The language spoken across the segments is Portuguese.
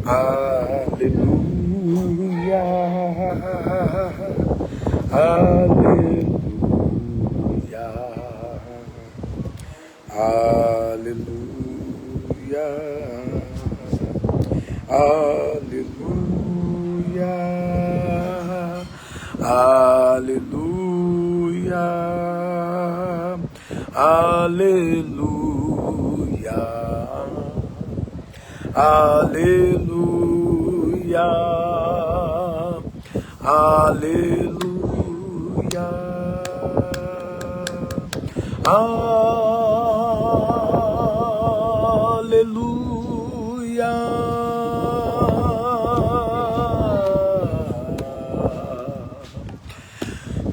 Aleluia, aleluia, aleluia, aleluia, aleluia, aleluia, aleluia, aleluia, aleluia,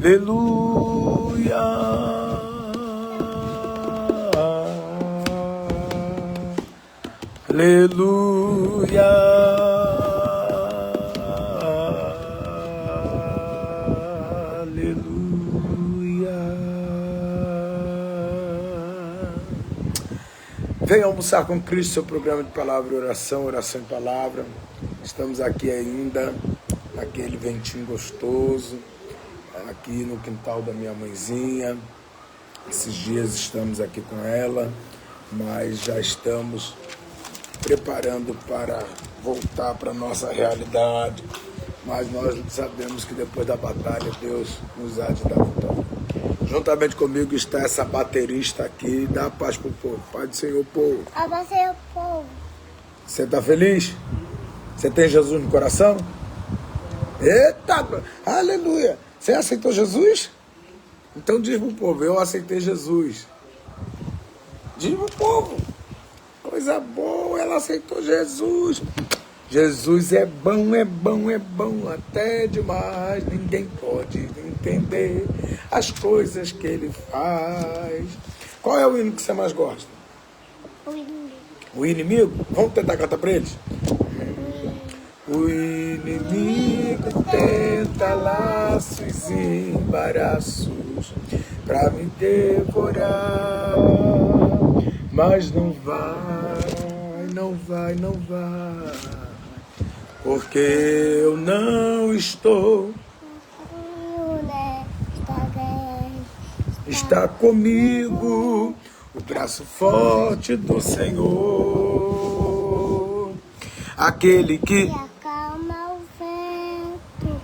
aleluia, aleluia, aleluia. Venha almoçar com Cristo, seu programa de palavra e oração, oração e palavra. Estamos aqui ainda, naquele ventinho gostoso, aqui no quintal da minha mãezinha. Esses dias estamos aqui com ela, mas já estamos preparando para voltar para a nossa realidade. Mas nós sabemos que depois da batalha Deus nos há de dar vitória. Juntamente comigo está essa baterista aqui. Dá paz para o povo. Pai do Senhor, povo. A paz do Senhor, povo. Você está feliz? Você tem Jesus no coração? Eita! Aleluia! Você aceitou Jesus? Então diz para o povo, eu aceitei Jesus. Diz para o povo. Coisa boa, ela aceitou Jesus. Jesus é bom, é bom, é bom até demais. Ninguém pode entender as coisas que ele faz. Qual é o hino que você mais gosta? O inimigo. O inimigo? Vamos tentar cantar para eles? O inimigo tenta laços e embaraços para me devorar, mas não vai, não vai, não vai, porque eu não estou. Está comigo o braço forte do Senhor, aquele que acalma o vento,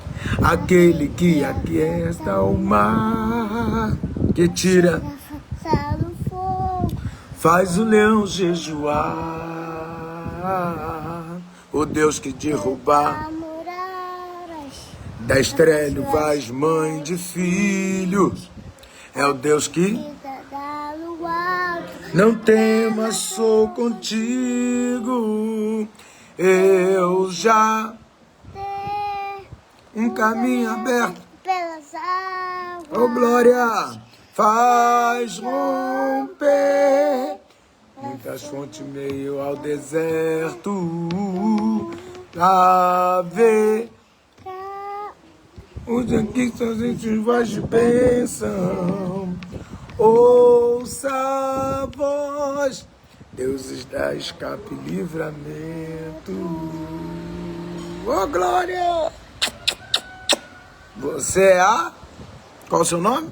aquele que aquieta o mar, que tira, o fogo, faz o leão jejuar, o Deus que derrubar muralhas, das trevas mãe de filhos, é o Deus que dá luar, não temas, sou contigo, eu já um caminho aberto. pelas águas. Oh glória, faz romper muitas fontes meio ao deserto, a ver os aqui são gente voz de bênção, ouça a voz, deuses da escape e livramento. Oh glória! Você é a... Qual é o seu nome?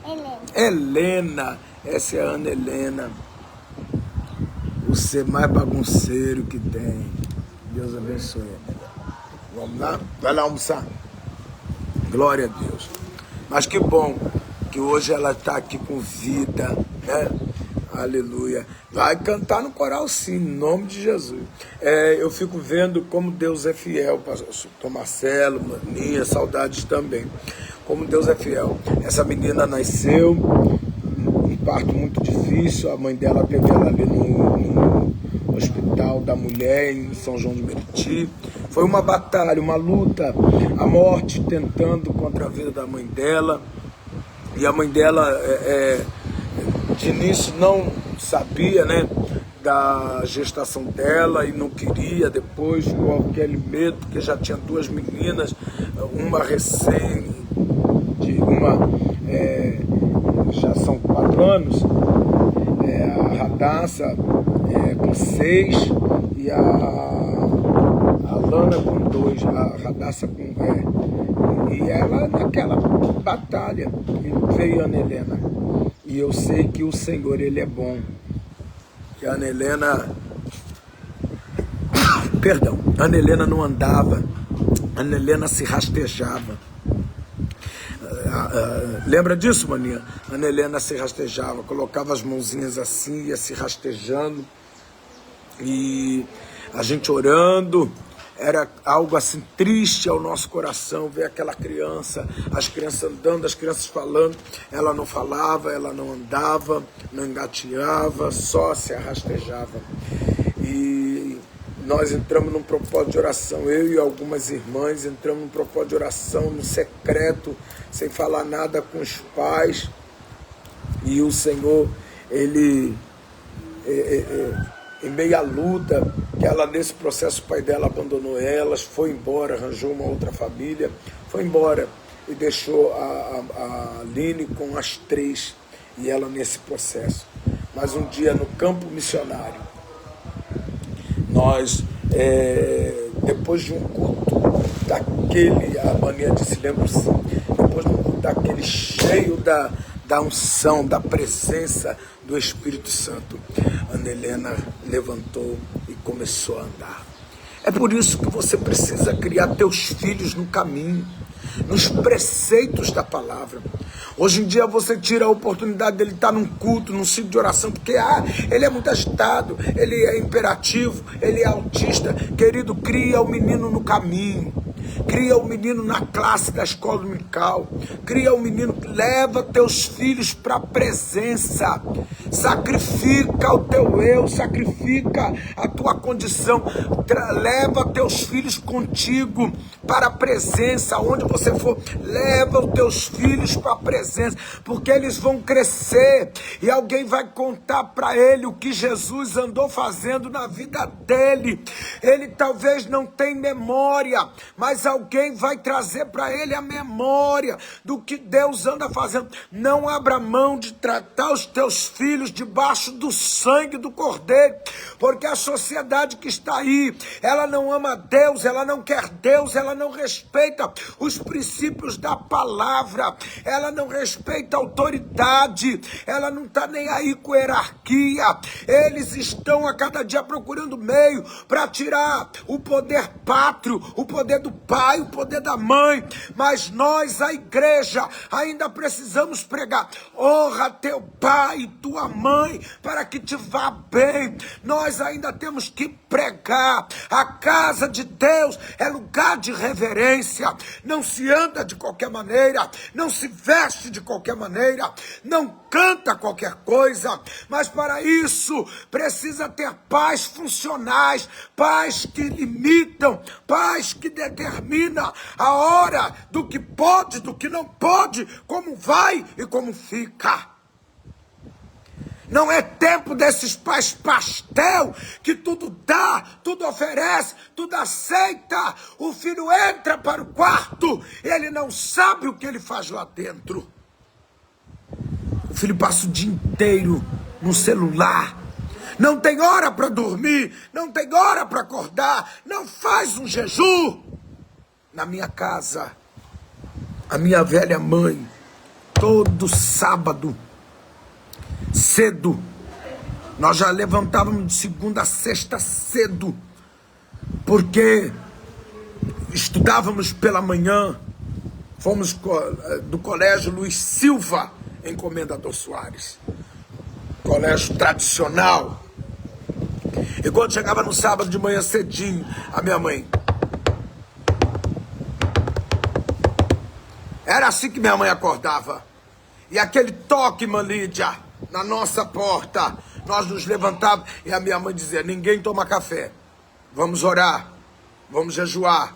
Helena. Helena. Essa é a Ana Helena. O ser mais bagunceiro que tem. Deus abençoe. Vamos lá? Vai lá almoçar. Glória a Deus. Mas que bom que hoje ela está aqui com vida, né? Aleluia. Vai cantar no coral sim, em nome de Jesus. Eu fico vendo como Deus é fiel, pastor Marcelo, Maninha, saudades também. Como Deus é fiel. Essa menina nasceu, um parto muito difícil, a mãe dela pegou ela ali no Hospital da Mulher, em São João de Meriti. Foi uma batalha, uma luta, a morte tentando contra a vida da mãe dela. E a mãe dela, de início, não sabia, né, da gestação dela e não queria. Depois ficou aquele medo, porque já tinha duas meninas, uma já são 4 anos, a Radassa com 6 e a Lana com 2, a Radassa com e ela naquela batalha, e veio a Ana Helena. E eu sei que o Senhor, Ele é bom. Que a Ana Helena, perdão, a Ana Helena não andava, a Ana Helena se rastejava. Lembra disso, maninha? A Ana Helena se rastejava, colocava as mãozinhas assim, ia se rastejando, e a gente orando. Era algo assim triste ao nosso coração ver aquela criança, as crianças andando, as crianças falando. Ela não falava, ela não andava, não engateava, só se arrastejava. E nós entramos num propósito de oração, eu e algumas irmãs entramos num propósito de oração no secreto, sem falar nada com os pais. E o Senhor, Ele... em meio à luta, que ela nesse processo, o pai dela abandonou elas, foi embora, arranjou uma outra família, foi embora e deixou a Aline com as 3, e ela nesse processo. Mas um dia no campo missionário, nós, depois de um culto daquele, a Maninha disse, lembra assim, depois de um culto daquele cheio da unção, da presença do Espírito Santo, Ana Helena levantou e começou a andar. É por isso que você precisa criar teus filhos no caminho, nos preceitos da palavra. Hoje em dia você tira a oportunidade dele estar num culto, num ciclo de oração, porque ele é muito agitado, ele é imperativo, ele é autista. Querido, cria o menino no caminho. Cria o menino na classe da escola dominical. Cria o menino, leva teus filhos para a presença. Sacrifica o teu eu, sacrifica a tua condição. Leva teus filhos contigo para a presença. Onde você for, leva os teus filhos para a presença, porque eles vão crescer e alguém vai contar para ele o que Jesus andou fazendo na vida dele. Ele talvez não tenha memória, mas alguém vai trazer para ele a memória do que Deus anda fazendo. Não abra mão de tratar os teus filhos debaixo do sangue do Cordeiro, porque a sociedade que está aí, ela não ama Deus, ela não quer Deus, ela não respeita os princípios da palavra, ela não respeita a autoridade, ela não está nem aí com hierarquia. Eles estão a cada dia procurando meio para tirar o poder pátrio, o poder do pai, o poder da mãe. Mas nós, a igreja, ainda precisamos pregar: honra teu pai e tua mãe para que te vá bem. Nós ainda temos que pregar. A casa de Deus é lugar de reverência. Não se anda de qualquer maneira, não se veste de qualquer maneira, não canta qualquer coisa, mas para isso precisa ter pais funcionais, pais que limitam, pais que determinam a hora do que pode, do que não pode, como vai e como fica. Não é tempo desses pais pastel, que tudo dá, tudo oferece, tudo aceita. O filho entra para o quarto, ele não sabe o que ele faz lá dentro. O filho passa o dia inteiro no celular, não tem hora para dormir, não tem hora para acordar, não faz um jejum. Na minha casa, a minha velha mãe, todo sábado, cedo, nós já levantávamos de segunda a sexta cedo, porque estudávamos pela manhã. Fomos do colégio Luiz Silva, em Comendador Soares, colégio tradicional. E quando chegava no sábado de manhã cedinho, a minha mãe, era assim que minha mãe acordava. E aquele toque, Lídia, na nossa porta, nós nos levantávamos e a minha mãe dizia: ninguém toma café, vamos orar, vamos jejuar.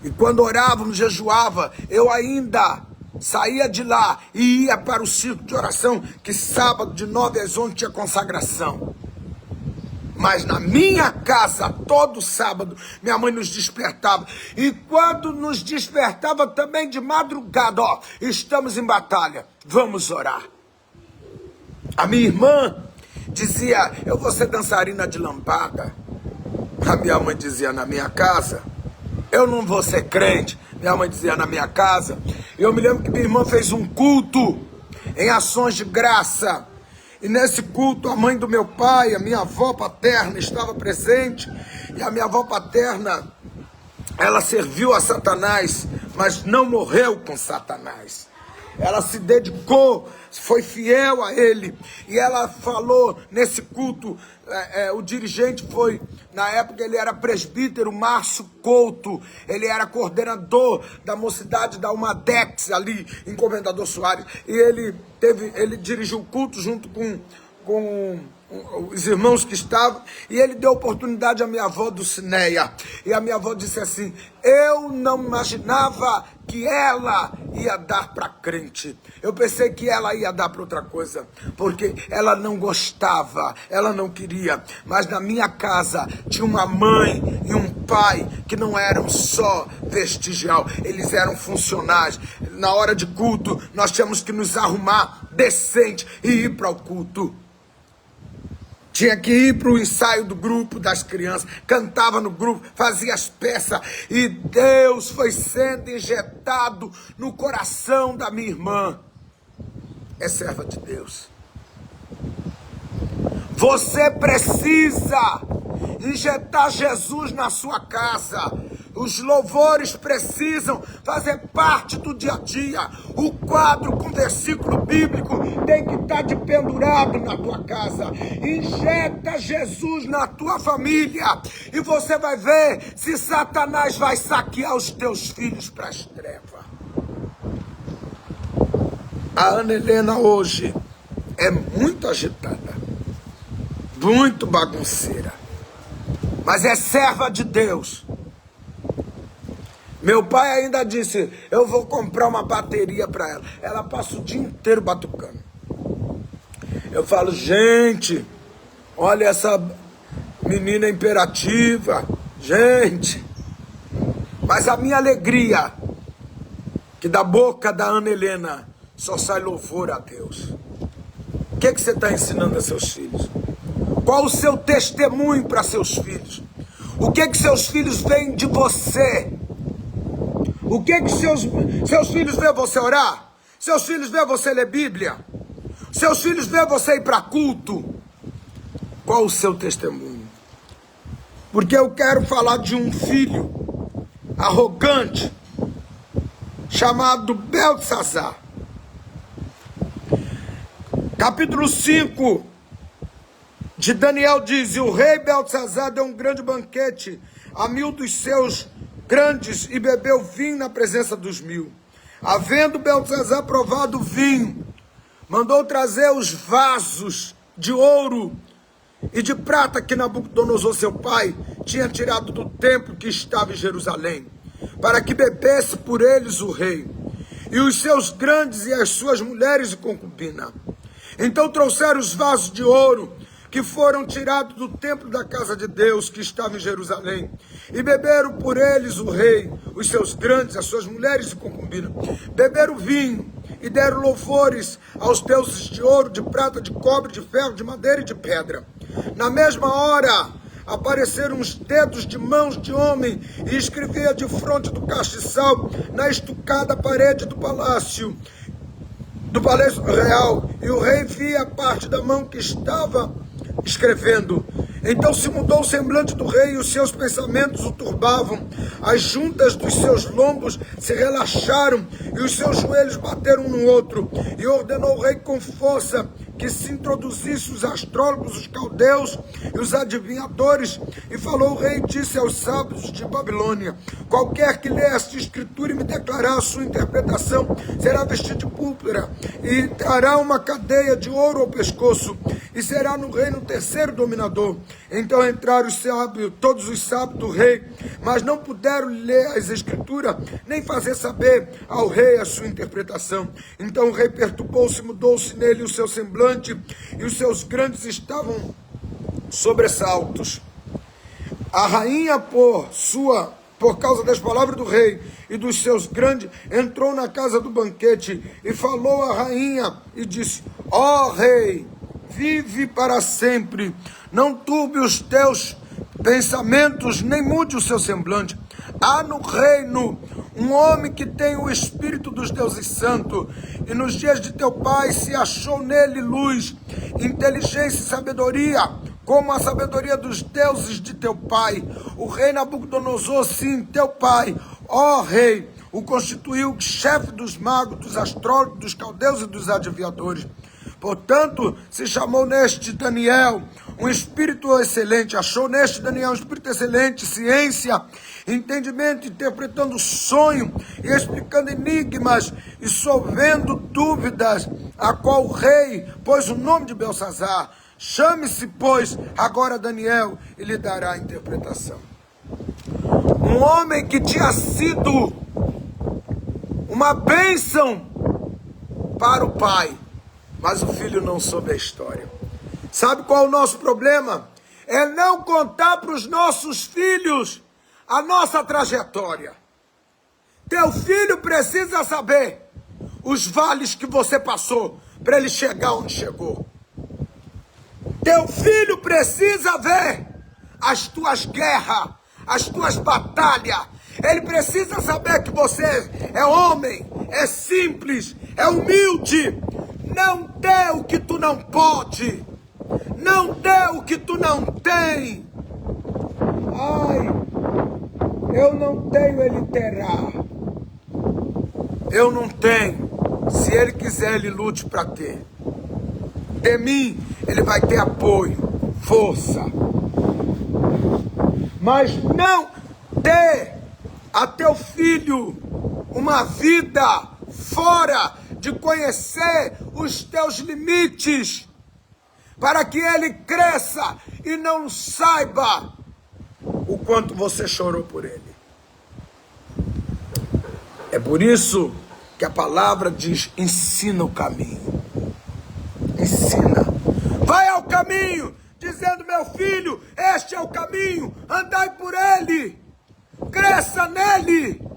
E quando orávamos, jejuava, eu ainda saía de lá e ia para o círculo de oração, que sábado de 9 às 11 tinha consagração. Mas na minha casa, todo sábado, minha mãe nos despertava. E quando nos despertava também de madrugada, estamos em batalha, vamos orar. A minha irmã dizia: eu vou ser dançarina de lambada. A minha mãe dizia na minha casa, eu não vou ser crente. Minha mãe dizia na minha casa. Eu me lembro que minha irmã fez um culto em ações de graça. E nesse culto a mãe do meu pai, a minha avó paterna estava presente. E a minha avó paterna, ela serviu a Satanás, mas não morreu com Satanás. Ela se dedicou, foi fiel a ele. E ela falou nesse culto, o dirigente foi, na época ele era presbítero, Márcio Couto. Ele era coordenador da mocidade da Umadex, ali em Comendador Soares. E ele dirigiu o culto junto com os irmãos que estavam, e ele deu oportunidade à minha avó Dulcineia. E a minha avó disse assim, eu não imaginava que ela ia dar para crente. Eu pensei que ela ia dar para outra coisa, porque ela não gostava, ela não queria. Mas na minha casa tinha uma mãe e um pai que não eram só vestigial, eles eram funcionais. Na hora de culto, nós tínhamos que nos arrumar decente e ir para o culto. Tinha que ir para o ensaio do grupo das crianças, cantava no grupo, fazia as peças, e Deus foi sendo injetado no coração da minha irmã. É serva de Deus. Você precisa injetar Jesus na sua casa. Os louvores precisam fazer parte do dia a dia. O quadro com versículo bíblico tem que estar de pendurado na tua casa. Injeta Jesus na tua família e você vai ver se Satanás vai saquear os teus filhos para as trevas. A Ana Helena hoje é muito agitada, muito bagunceira, mas é serva de Deus. Meu pai ainda disse, eu vou comprar uma bateria para ela. Ela passa o dia inteiro batucando. Eu falo, gente, olha essa menina imperativa. Gente. Mas a minha alegria, que da boca da Ana Helena só sai louvor a Deus. O que você está ensinando a seus filhos? Qual o seu testemunho para seus filhos? O que seus filhos veem de você? O que seus filhos veem você orar? Seus filhos veem você ler Bíblia? Seus filhos veem você ir para culto? Qual o seu testemunho? Porque eu quero falar de um filho arrogante chamado Beltesazar. Capítulo 5 de Daniel diz, e o rei Beltesazar deu um grande banquete a 1000 dos seus grandes e bebeu vinho na presença dos 1000. Havendo Beltesazar provado o vinho, mandou trazer os vasos de ouro e de prata que Nabucodonosor, seu pai, tinha tirado do templo que estava em Jerusalém, para que bebesse por eles o rei, e os seus grandes e as suas mulheres e concubina. Então trouxeram os vasos de ouro que foram tirados do templo da casa de Deus, que estava em Jerusalém, e beberam por eles o rei, os seus grandes, as suas mulheres e concubinas. Beberam vinho e deram louvores aos deuses de ouro, de prata, de cobre, de ferro, de madeira e de pedra. Na mesma hora apareceram uns dedos de mãos de homem e escrevia de fronte do castiçal na estucada parede do palácio real, e o rei via a parte da mão que estava escrevendo. Então se mudou o semblante do rei e os seus pensamentos o turbavam. As juntas dos seus lombos se relaxaram e os seus joelhos bateram um no outro. E ordenou o rei com força que se introduzisse os astrólogos, os caldeus e os adivinhadores. E falou o rei e disse aos sábios de Babilônia, qualquer que lê esta escritura e me declarar a sua interpretação, será vestido de púrpura e trará uma cadeia de ouro ao pescoço, e será no reino terceiro dominador. Então entraram os sábios, todos os sábios do rei, mas não puderam ler as escrituras, nem fazer saber ao rei a sua interpretação. Então o rei perturbou-se, mudou-se nele o seu semblante, e os seus grandes estavam sobressaltos. A rainha, por causa das palavras do rei e dos seus grandes, entrou na casa do banquete e falou à rainha e disse, ó rei, vive para sempre, não turbe os teus pensamentos, nem mude o seu semblante. Há no reino um homem que tem o Espírito dos deuses santos, e nos dias de teu pai se achou nele luz, inteligência e sabedoria, como a sabedoria dos deuses de teu pai. O rei Nabucodonosor, sim, teu pai, ó rei, o constituiu chefe dos magos, dos astrólogos, dos caldeus e dos adivinhadores. Portanto, se chamou neste Daniel um espírito excelente, achou neste Daniel um espírito excelente, ciência, entendimento, interpretando sonho e explicando enigmas e solvendo dúvidas, a qual o rei pôs o nome de Belsazar. Chame-se, pois, agora Daniel, e lhe dará a interpretação. Um homem que tinha sido uma bênção para o pai, mas o filho não soube a história. Sabe qual é o nosso problema? É não contar para os nossos filhos a nossa trajetória. Teu filho precisa saber os vales que você passou para ele chegar onde chegou. Teu filho precisa ver as tuas guerras, as tuas batalhas. Ele precisa saber que você é homem, é simples, é humilde. Não dê o que tu não pode. Não dê o que tu não tem. Ai, eu não tenho, ele terá. Eu não tenho. Se ele quiser, ele lute para ter. De mim, ele vai ter apoio, força. Mas não dê a teu filho uma vida fora de conhecer os teus limites, para que ele cresça e não saiba o quanto você chorou por ele. É por isso que a palavra diz: ensina o caminho. Ensina. Vai ao caminho, dizendo: meu filho, este é o caminho, andai por ele, cresça nele.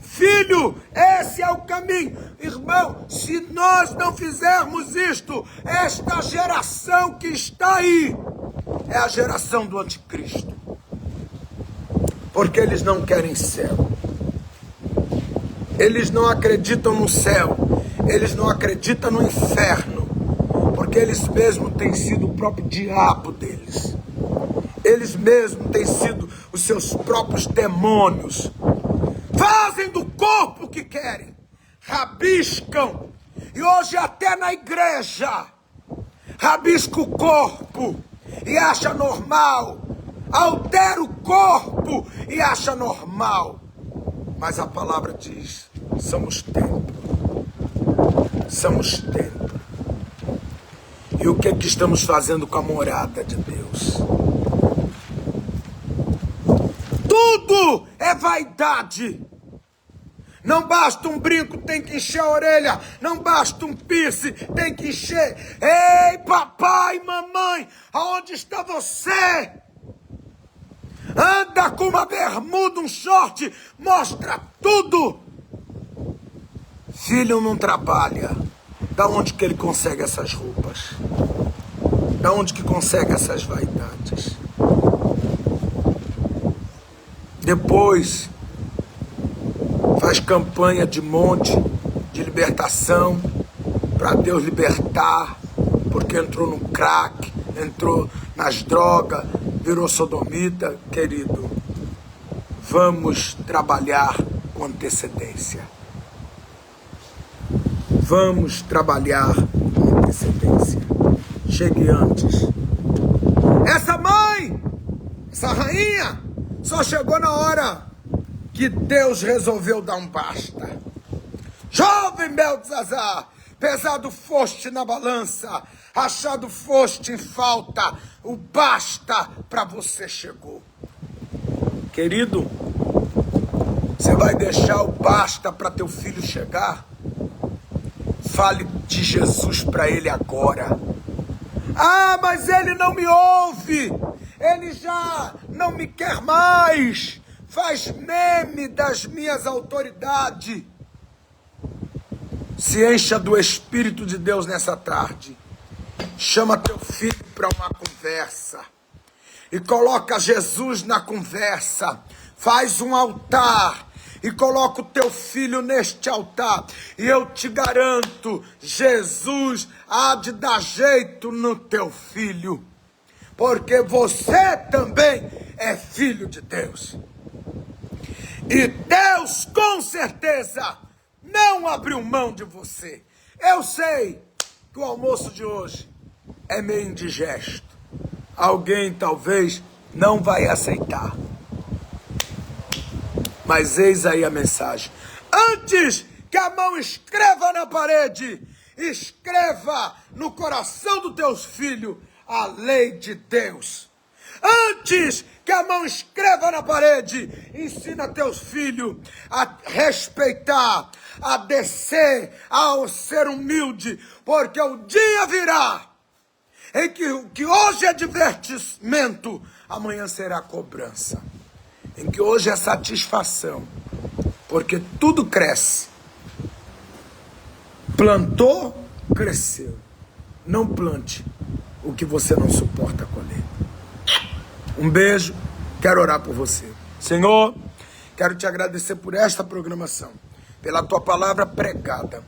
Filho, esse é o caminho. Irmão, se nós não fizermos isto, esta geração que está aí é a geração do anticristo. Porque eles não querem céu. Eles não acreditam no céu. Eles não acreditam no inferno. Porque eles mesmos têm sido o próprio diabo deles. Eles mesmos têm sido os seus próprios demônios. Fazem do corpo o que querem. Rabiscam. E hoje até na igreja rabisca o corpo e acha normal. Altera o corpo e acha normal. Mas a palavra diz: somos templo. Somos templo. E o que é que estamos fazendo com a morada de Deus? Tudo é vaidade. Não basta um brinco, tem que encher a orelha. Não basta um piercing, tem que encher. Ei, papai, mamãe, aonde está você? Anda com uma bermuda, um short, mostra tudo. Filho não trabalha. Da onde que ele consegue essas roupas? Da onde que consegue essas vaidades? Depois faz campanha de monte de libertação para Deus libertar, porque entrou no crack, entrou nas drogas, virou sodomita. Querido, vamos trabalhar com antecedência. Vamos trabalhar com antecedência. Chegue antes. Essa mãe, essa rainha, só chegou na hora que Deus resolveu dar um basta. Jovem Beltesazar, pesado foste na balança, achado foste em falta, o basta para você chegou. Querido, você vai deixar o basta para teu filho chegar? Fale de Jesus para ele agora. Ah, mas ele não me ouve, ele já não me quer mais, faz meme das minhas autoridades. Se encha do Espírito de Deus nessa tarde. Chama teu filho para uma conversa. e coloca Jesus na conversa. Faz um altar e coloca o teu filho neste altar. E eu te garanto, Jesus há de dar jeito no teu filho. Porque você também é filho de Deus. E Deus, com certeza, não abriu mão de você. Eu sei que o almoço de hoje é meio indigesto. Alguém talvez não vai aceitar. Mas eis aí a mensagem. Antes que a mão escreva na parede, escreva no coração do teu filho a lei de Deus. Antes que a mão escreva na parede, ensina teus filhos a respeitar, a descer, a ser humilde, porque o dia virá em que o que hoje é divertimento, amanhã será cobrança. Em que hoje é satisfação, porque tudo cresce. Plantou, cresceu. Não plante o que você não suporta colher. Um beijo, quero orar por você. Senhor, quero te agradecer por esta programação, pela tua palavra pregada.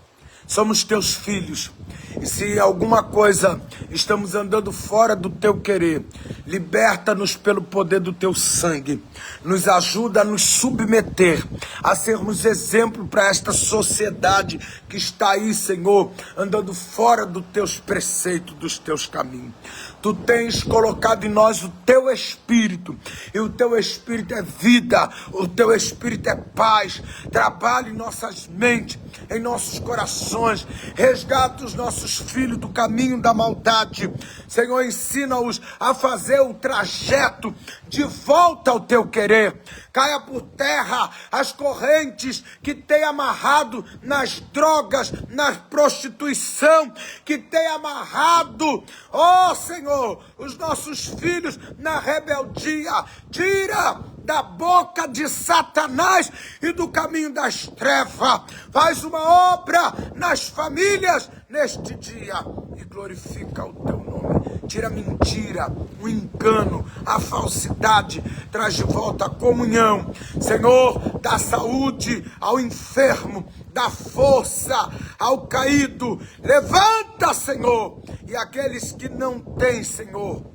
Somos teus filhos, e se alguma coisa estamos andando fora do teu querer, liberta-nos pelo poder do teu sangue. Nos ajuda a nos submeter, a sermos exemplo para esta sociedade que está aí, Senhor, andando fora dos teus preceitos, dos teus caminhos. Tu tens colocado em nós o teu Espírito, e o teu Espírito é vida, o teu Espírito é paz. Trabalha em nossas mentes, em nossos corações, resgata os nossos filhos do caminho da maldade. Senhor, ensina-os a fazer o trajeto de volta ao teu querer. Caia por terra as correntes que tem amarrado nas drogas, na prostituição, que tem amarrado, ó Senhor, os nossos filhos na rebeldia. Tira da boca de Satanás e do caminho das trevas. Faz uma obra nas famílias neste dia e glorifica o teu nome. Tira a mentira, o engano, a falsidade, traz de volta a comunhão. Senhor, dá saúde ao enfermo, dá força ao caído. Levanta, Senhor, e aqueles que não têm, Senhor,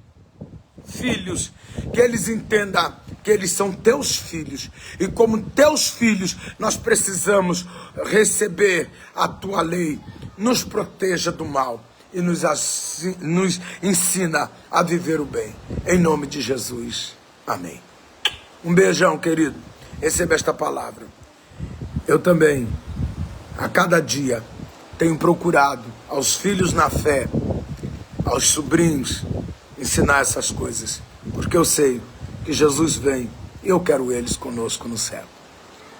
filhos, que eles entendam que eles são teus filhos, e como teus filhos nós precisamos receber a tua lei. Nos proteja do mal e nos ensina a viver o bem, em nome de Jesus, amém. Um beijão, querido, receba esta palavra. Eu também, a cada dia, tenho procurado aos filhos na fé, aos sobrinhos, ensinar essas coisas, porque eu sei que Jesus vem e eu quero eles conosco no céu.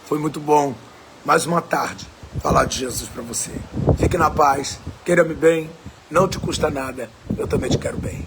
Foi muito bom, mais uma tarde, falar de Jesus para você. Fique na paz, queira-me bem, não te custa nada, eu também te quero bem.